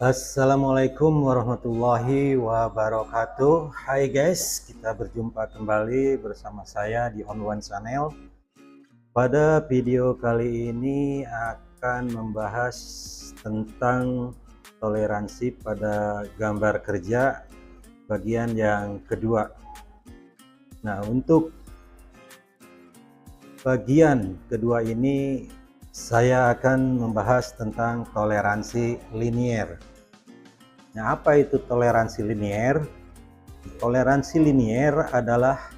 Assalamualaikum warahmatullahi wabarakatuh. Hai guys, kita berjumpa kembali bersama saya di On One Channel. Pada video kali ini akan membahas tentang toleransi pada gambar kerja bagian yang kedua. Nah, untuk bagian kedua ini saya akan membahas tentang toleransi linier. Nah, apa itu toleransi linier? Toleransi linier adalah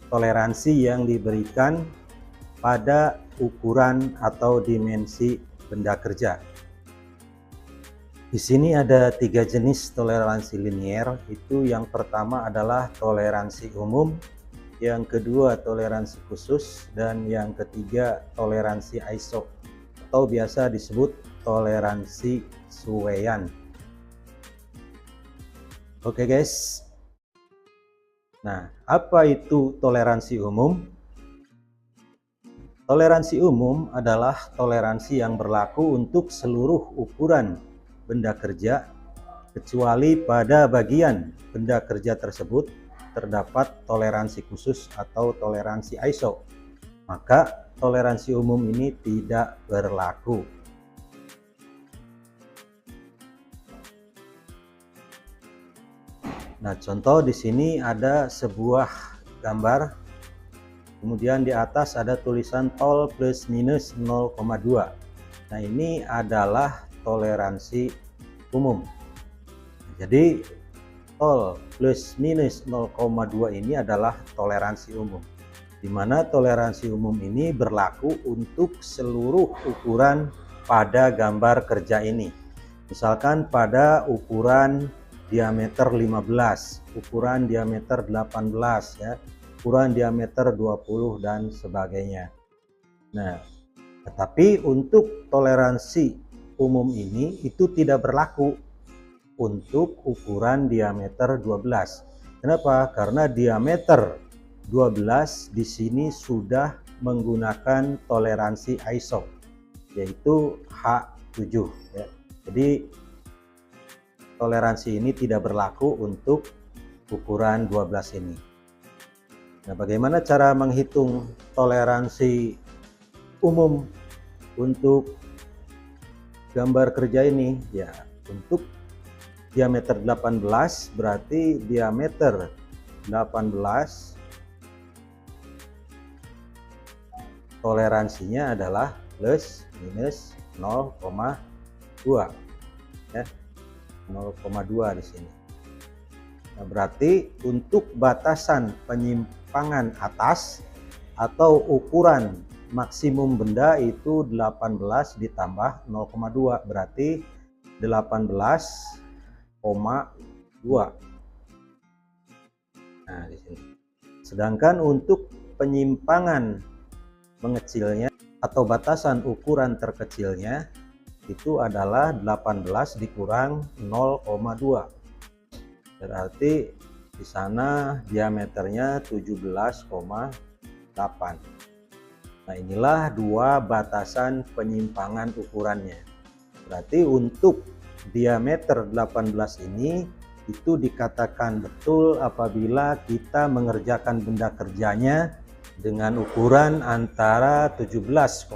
toleransi yang diberikan pada ukuran atau dimensi benda kerja. Di sini ada 3 jenis toleransi linier. Itu yang pertama adalah toleransi umum, yang kedua toleransi khusus, dan yang ketiga toleransi ISO atau biasa disebut toleransi Sueyan. Oke guys. Nah, apa itu toleransi umum? Toleransi umum adalah toleransi yang berlaku untuk seluruh ukuran benda kerja, kecuali pada bagian benda kerja tersebut terdapat toleransi khusus atau toleransi ISO. Maka toleransi umum ini tidak berlaku. Nah, contoh di sini ada sebuah gambar, kemudian di atas ada tulisan tol plus minus 0,2. Nah, ini adalah toleransi umum. Jadi tol plus minus 0,2 ini adalah toleransi umum, di mana toleransi umum ini berlaku untuk seluruh ukuran pada gambar kerja ini. Misalkan pada ukuran diameter 15, ukuran diameter 18 ya, ukuran diameter 20 dan sebagainya. Nah, tetapi untuk toleransi umum ini itu tidak berlaku untuk ukuran diameter 12. Kenapa? Karena diameter 12 di sini sudah menggunakan toleransi ISO, yaitu H7 ya. Jadi toleransi ini tidak berlaku untuk ukuran 12 ini. Nah, bagaimana cara menghitung toleransi umum untuk gambar kerja ini? Ya, untuk diameter 18 berarti diameter 18 toleransinya adalah plus minus 0,2 ya, 0,2 di sini. Nah, berarti untuk batasan penyimpangan atas atau ukuran maksimum benda itu 18 ditambah 0,2 berarti 18,2. Nah, di sini. Sedangkan untuk penyimpangan mengecilnya atau batasan ukuran terkecilnya itu adalah 18 dikurang 0,2. Berarti di sana diameternya 17,8. Nah, inilah dua batasan penyimpangan ukurannya. Berarti untuk diameter 18 ini itu dikatakan betul apabila kita mengerjakan benda kerjanya dengan ukuran antara 17,8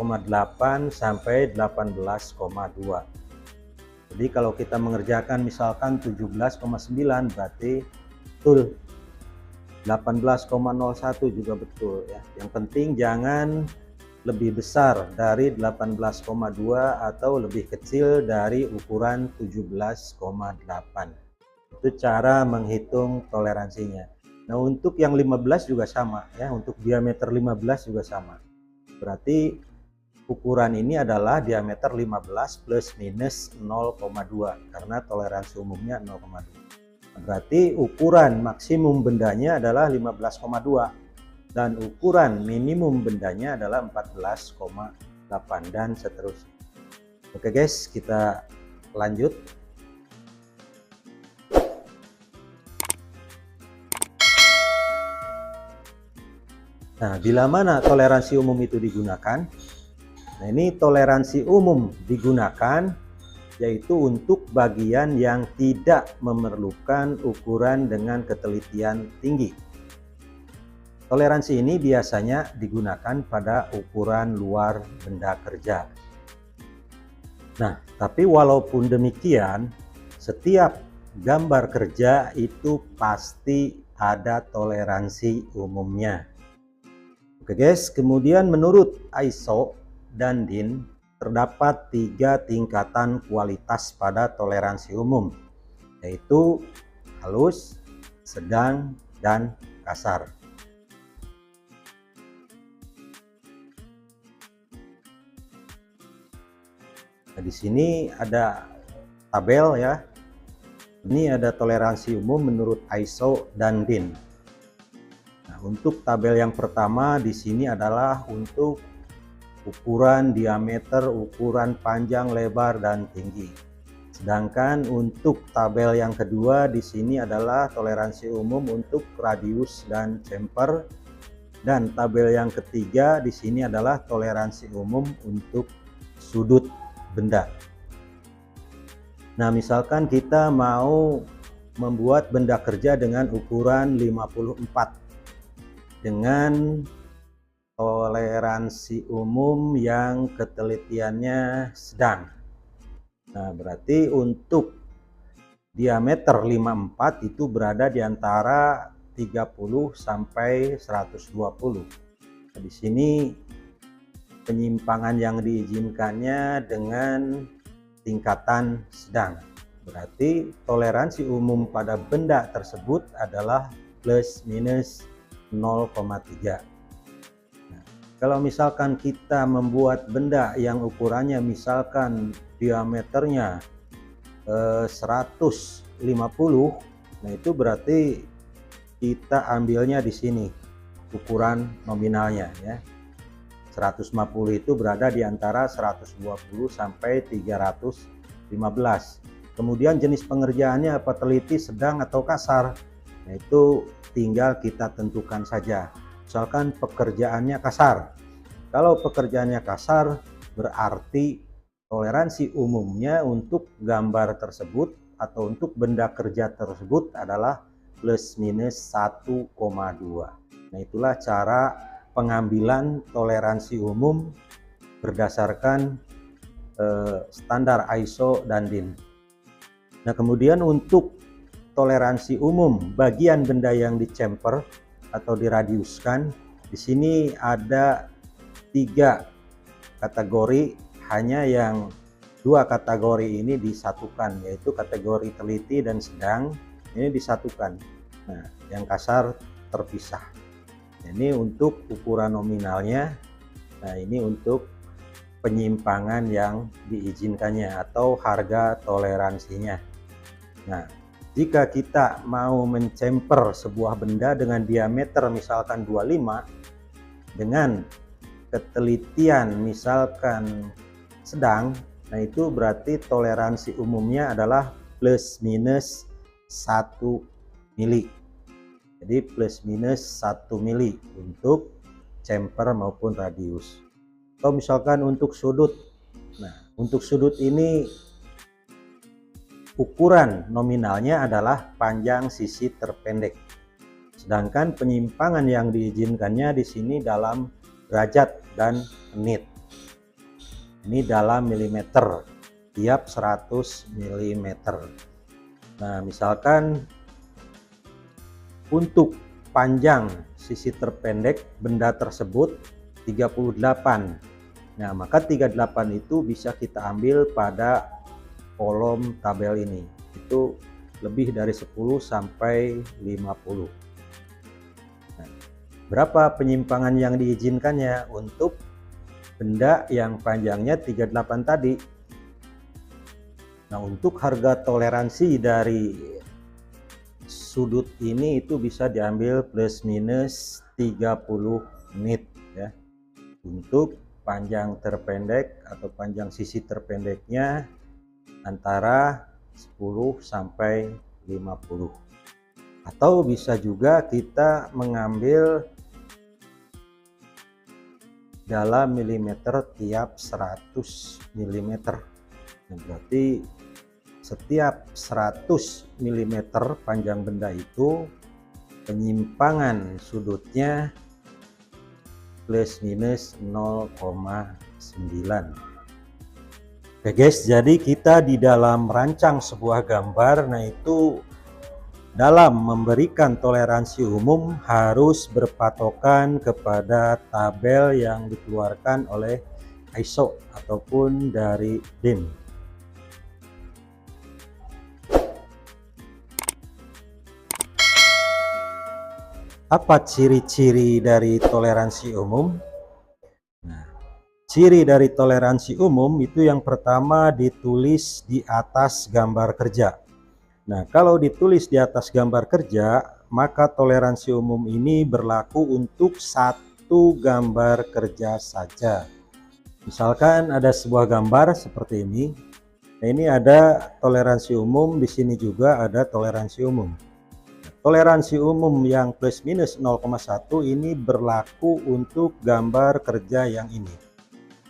sampai 18,2. Jadi kalau kita mengerjakan misalkan 17,9 berarti betul, 18,01 juga betul ya. Yang penting jangan lebih besar dari 18,2 atau lebih kecil dari ukuran 17,8. Itu cara menghitung toleransinya. Nah, untuk yang 15 juga sama ya, untuk diameter 15 juga sama. Berarti ukuran ini adalah diameter 15 plus minus 0,2 karena toleransi umumnya 0,2. Berarti ukuran maksimum bendanya adalah 15,2 dan ukuran minimum bendanya adalah 14,8 dan seterusnya. Oke guys, kita lanjut. Nah, bila mana toleransi umum itu digunakan? Nah, ini toleransi umum digunakan yaitu untuk bagian yang tidak memerlukan ukuran dengan ketelitian tinggi. Toleransi ini biasanya digunakan pada ukuran luar benda kerja. Nah, tapi walaupun demikian, setiap gambar kerja itu pasti ada toleransi umumnya. Oke guys, kemudian menurut ISO dan DIN terdapat 3 tingkatan kualitas pada toleransi umum, yaitu halus, sedang, dan kasar. Nah, di sini ada tabel ya. Ini ada toleransi umum menurut ISO dan DIN. Nah, untuk tabel yang pertama di sini adalah untuk ukuran diameter, ukuran panjang, lebar, dan tinggi. Sedangkan untuk tabel yang kedua di sini adalah toleransi umum untuk radius dan chamfer. Dan tabel yang ketiga di sini adalah toleransi umum untuk sudut benda. Nah, misalkan kita mau membuat benda kerja dengan ukuran 54 dengan toleransi umum yang ketelitiannya sedang. Nah, berarti untuk diameter 54 itu berada di antara 30 sampai 120. Nah, di sini penyimpangan yang diizinkannya dengan tingkatan sedang. Berarti toleransi umum pada benda tersebut adalah plus minus 0,3. Nah, kalau misalkan kita membuat benda yang ukurannya misalkan diameternya 150, nah itu berarti kita ambilnya di sini ukuran nominalnya ya. 150 itu berada di antara 120 sampai 315. Kemudian jenis pengerjaannya apa, teliti, sedang, atau kasar. Nah, itu tinggal kita tentukan saja. Misalkan pekerjaannya kasar. Kalau pekerjaannya kasar berarti toleransi umumnya untuk gambar tersebut atau untuk benda kerja tersebut adalah plus minus 1,2. Nah, itulah cara pengambilan toleransi umum berdasarkan standar ISO dan DIN. Nah, kemudian untuk toleransi umum bagian benda yang dichamfer atau diradiuskan, di sini ada 3 kategori, hanya yang 2 kategori ini disatukan, yaitu kategori teliti dan sedang, ini disatukan. Nah, yang kasar terpisah. Ini untuk ukuran nominalnya. Nah, ini untuk penyimpangan yang diizinkannya atau harga toleransinya. Nah, jika kita mau menchamfer sebuah benda dengan diameter misalkan 25 dengan ketelitian misalkan sedang, nah itu berarti toleransi umumnya adalah plus minus 1 mili. Jadi plus minus 1 mili untuk chamfer maupun radius. Atau misalkan untuk sudut. Nah, untuk sudut ini ukuran nominalnya adalah panjang sisi terpendek. Sedangkan penyimpangan yang diizinkannya di sini dalam derajat dan menit. Ini dalam milimeter tiap 100 mm. Nah, misalkan untuk panjang sisi terpendek benda tersebut 38. Nah, maka 38 itu bisa kita ambil pada kolom tabel ini. Itu lebih dari 10 sampai 50. Nah, berapa penyimpangan yang diizinkannya untuk benda yang panjangnya 38 tadi? Nah, untuk harga toleransi dari sudut ini itu bisa diambil plus minus 30 nit ya. Untuk panjang terpendek atau panjang sisi terpendeknya antara 10 sampai 50. Atau bisa juga kita mengambil dalam milimeter tiap 100 mm. Berarti setiap 100 mm panjang benda itu penyimpangan sudutnya plus minus 0,9. Oke guys, jadi kita di dalam merancang sebuah gambar, nah itu dalam memberikan toleransi umum harus berpatokan kepada tabel yang dikeluarkan oleh ISO ataupun dari DIN. Apa ciri-ciri dari toleransi umum? Nah, ciri dari toleransi umum itu yang pertama ditulis di atas gambar kerja. Nah, kalau ditulis di atas gambar kerja, maka toleransi umum ini berlaku untuk satu gambar kerja saja. Misalkan ada sebuah gambar seperti ini. Nah, ini ada toleransi umum, di sini juga ada toleransi umum. Toleransi umum yang plus minus 0,1 ini berlaku untuk gambar kerja yang ini.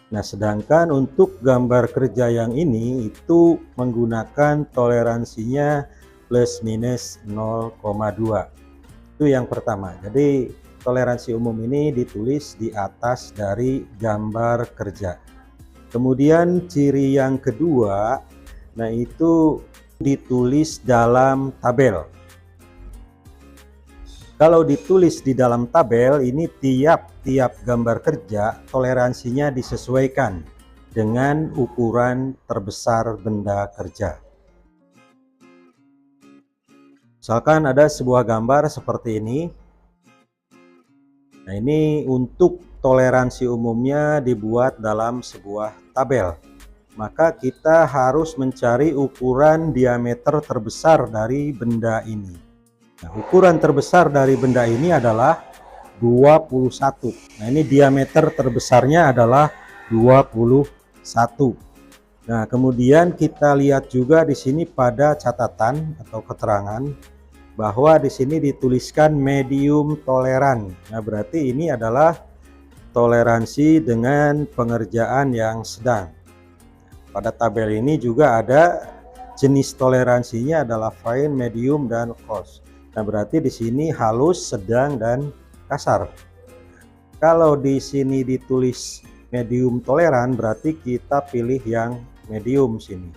Nah, sedangkan untuk gambar kerja yang ini itu menggunakan toleransinya plus minus 0,2. Itu yang pertama. Jadi toleransi umum ini ditulis di atas dari gambar kerja. Kemudian ciri yang kedua, nah itu ditulis dalam tabel. Kalau ditulis di dalam tabel ini tiap-tiap gambar kerja toleransinya disesuaikan dengan ukuran terbesar benda kerja. Misalkan ada sebuah gambar seperti ini. Nah, ini untuk toleransi umumnya dibuat dalam sebuah tabel. Maka kita harus mencari ukuran diameter terbesar dari benda ini. Nah, ukuran terbesar dari benda ini adalah 21. Nah, ini diameter terbesarnya adalah 21. Nah, kemudian kita lihat juga di sini pada catatan atau keterangan bahwa di sini dituliskan medium toleran. Nah, berarti ini adalah toleransi dengan pengerjaan yang sedang. Pada tabel ini juga ada jenis toleransinya adalah fine, medium, dan coarse. Nah, berarti di sini halus, sedang, dan kasar. Kalau di sini ditulis medium toleran, berarti kita pilih yang medium sini.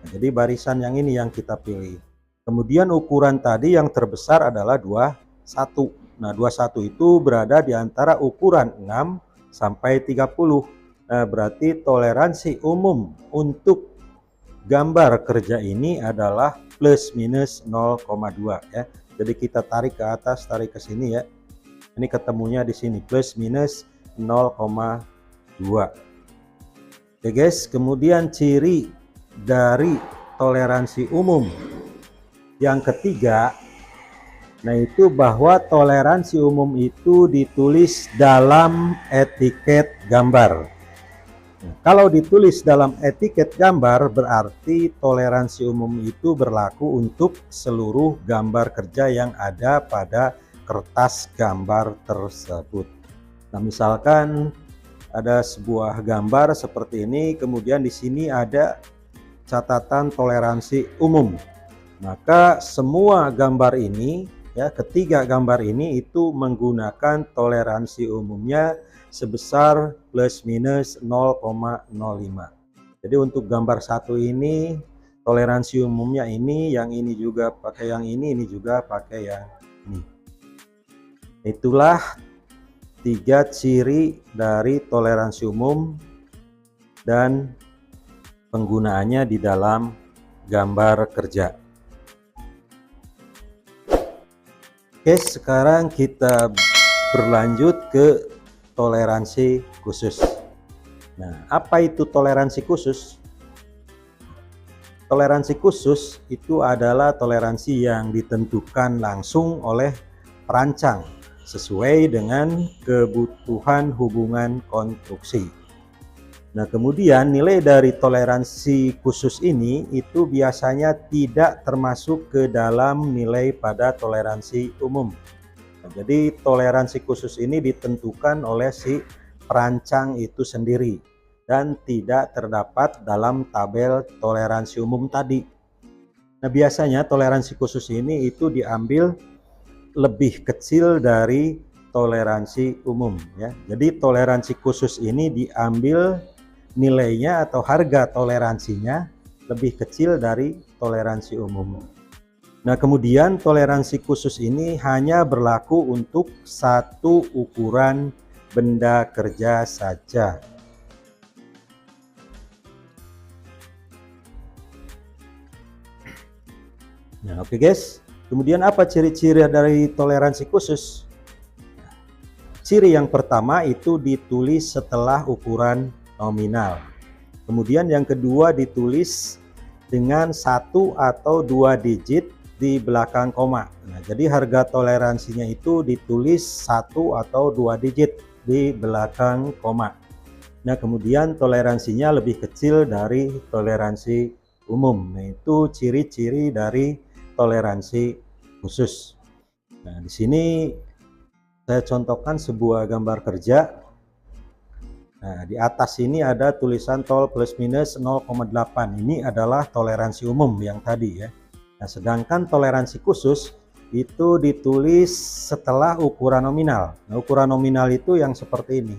Nah, jadi barisan yang ini yang kita pilih. Kemudian ukuran tadi yang terbesar adalah 21. Nah, 21 itu berada di antara ukuran 6 sampai 30. Nah, berarti toleransi umum untuk gambar kerja ini adalah plus minus 0,2 ya. Jadi kita tarik ke atas, tarik ke sini ya. Ini ketemunya di sini plus minus 0,2. Oke guys, kemudian ciri dari toleransi umum yang ketiga, nah itu bahwa toleransi umum itu ditulis dalam etiket gambar. Nah, kalau ditulis dalam etiket gambar berarti toleransi umum itu berlaku untuk seluruh gambar kerja yang ada pada kertas gambar tersebut. Nah, misalkan ada sebuah gambar seperti ini, kemudian di sini ada catatan toleransi umum. Maka semua gambar ini ya, ketiga gambar ini itu menggunakan toleransi umumnya sebesar plus minus 0,05. Jadi untuk gambar satu ini toleransi umumnya ini, yang ini juga pakai yang ini juga pakai yang ini. Itulah 3 ciri dari toleransi umum dan penggunaannya di dalam gambar kerja. Oke, sekarang kita berlanjut ke toleransi khusus. Nah, apa itu toleransi khusus? Toleransi khusus itu adalah toleransi yang ditentukan langsung oleh perancang sesuai dengan kebutuhan hubungan konstruksi. Nah, kemudian nilai dari toleransi khusus ini itu biasanya tidak termasuk ke dalam nilai pada toleransi umum. Jadi toleransi khusus ini ditentukan oleh si perancang itu sendiri. dan tidak terdapat dalam tabel toleransi umum tadi. Nah, biasanya toleransi khusus ini itu diambil lebih kecil dari toleransi umum ya. Jadi toleransi khusus ini diambil nilainya atau harga toleransinya lebih kecil dari toleransi umum. Nah, kemudian toleransi khusus ini hanya berlaku untuk satu ukuran benda kerja saja. Nah, oke guys. Kemudian apa ciri-ciri dari toleransi khusus? Ciri yang pertama itu ditulis setelah ukuran nominal. Kemudian yang kedua ditulis dengan 1 atau 2 digit di belakang koma. Nah, jadi harga toleransinya itu ditulis 1 atau 2 digit di belakang koma. Nah, kemudian toleransinya lebih kecil dari toleransi umum. Nah, itu ciri-ciri dari toleransi khusus. Nah, di sini saya contohkan sebuah gambar kerja. Nah, di atas ini ada tulisan tol plus minus 0,8. Ini adalah toleransi umum yang tadi ya. Nah, sedangkan toleransi khusus itu ditulis setelah ukuran nominal. Nah, ukuran nominal itu yang seperti ini.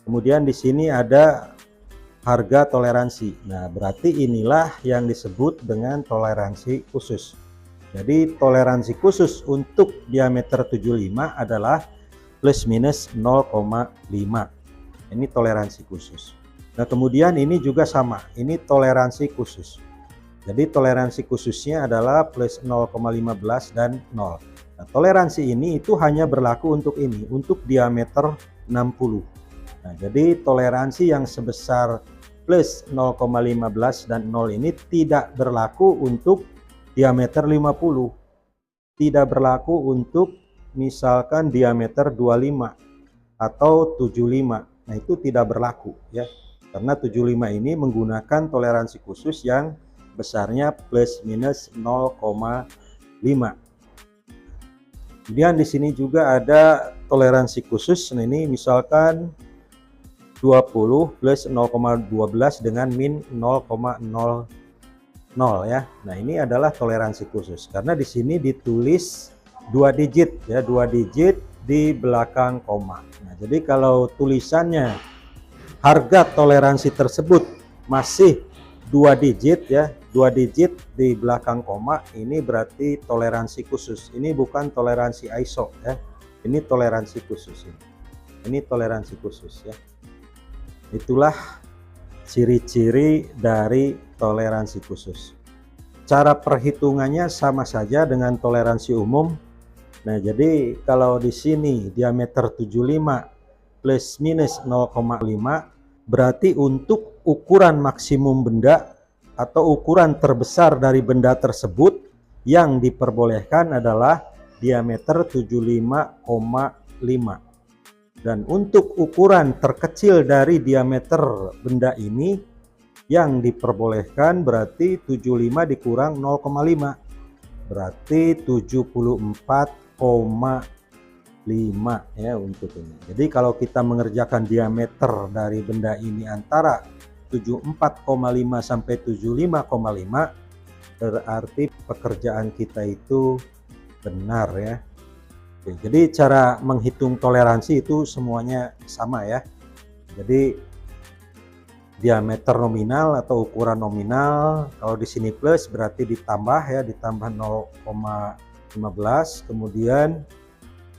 Kemudian di sini ada harga toleransi. Nah, berarti inilah yang disebut dengan toleransi khusus. Jadi toleransi khusus untuk diameter 75 adalah plus minus 0,5. Ini toleransi khusus. Nah, kemudian ini juga sama. Ini toleransi khusus. Jadi toleransi khususnya adalah plus 0,15 dan 0. Nah, toleransi ini itu hanya berlaku untuk ini, untuk diameter 60. Nah, jadi toleransi yang sebesar plus 0,15 dan 0 ini tidak berlaku untuk diameter 50, tidak berlaku untuk misalkan diameter 25 atau 75. Nah, itu tidak berlaku ya, karena 75 ini menggunakan toleransi khusus yang besarnya plus minus 0,5. Kemudian di sini juga ada toleransi khusus. Nah, ini misalkan 20 plus 0,12 dengan min 0,00 ya. Nah, ini adalah toleransi khusus karena di sini ditulis 2 digit ya, 2 digit di belakang koma. Nah, jadi kalau tulisannya harga toleransi tersebut masih 2 digit ya, 2 digit di belakang koma, ini berarti toleransi khusus. Ini bukan toleransi ISO ya. Ini toleransi khusus ini. Ini toleransi khusus ya. Itulah ciri-ciri dari toleransi khusus. Cara perhitungannya sama saja dengan toleransi umum. Nah, jadi kalau di sini diameter 75 plus minus 0,5 berarti untuk ukuran maksimum benda atau ukuran terbesar dari benda tersebut yang diperbolehkan adalah diameter 75,5. Dan untuk ukuran terkecil dari diameter benda ini yang diperbolehkan berarti 75 dikurang 0,5 berarti 74,5 ya untuk ini. Jadi kalau kita mengerjakan diameter dari benda ini antara 74,5 sampai 75,5 berarti pekerjaan kita itu benar ya. Oke, jadi cara menghitung toleransi itu semuanya sama ya. Jadi diameter nominal atau ukuran nominal, kalau di sini plus berarti ditambah ya, ditambah 0,15. Kemudian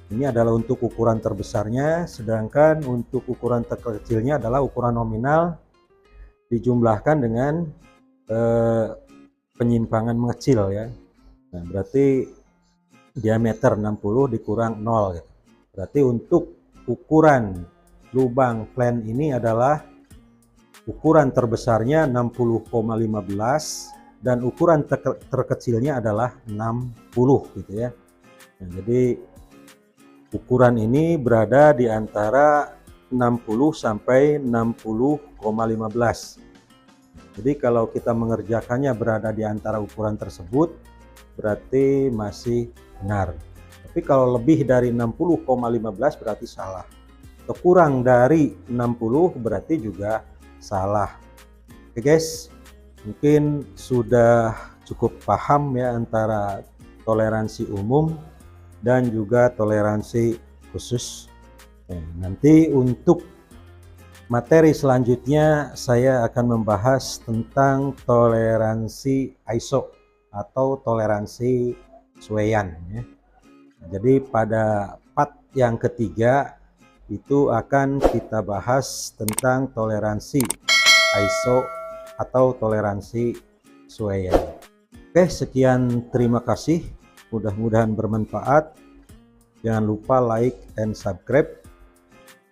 ini adalah untuk ukuran terbesarnya, sedangkan untuk ukuran terkecilnya adalah ukuran nominal dijumlahkan dengan penyimpangan mengecil ya. Nah, berarti diameter 60 dikurang 0 gitu. Berarti untuk ukuran lubang plan ini adalah ukuran terbesarnya 60,15 dan ukuran terkecilnya adalah 60 gitu ya. Nah, jadi ukuran ini berada di antara 60 sampai 60,15. Jadi kalau kita mengerjakannya berada di antara ukuran tersebut berarti masih benar. Tapi kalau lebih dari 60,15 berarti salah. Atau kurang dari 60 berarti juga salah. Oke guys, mungkin sudah cukup paham ya antara toleransi umum dan juga toleransi khusus. Nanti untuk materi selanjutnya saya akan membahas tentang toleransi ISO atau toleransi Swayan ya. Jadi pada part yang ketiga itu akan kita bahas tentang toleransi ISO atau toleransi Swayan. Oke, sekian, terima kasih, mudah-mudahan bermanfaat. Jangan lupa like and subscribe.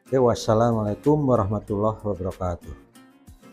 Oke, wassalamualaikum warahmatullahi wabarakatuh.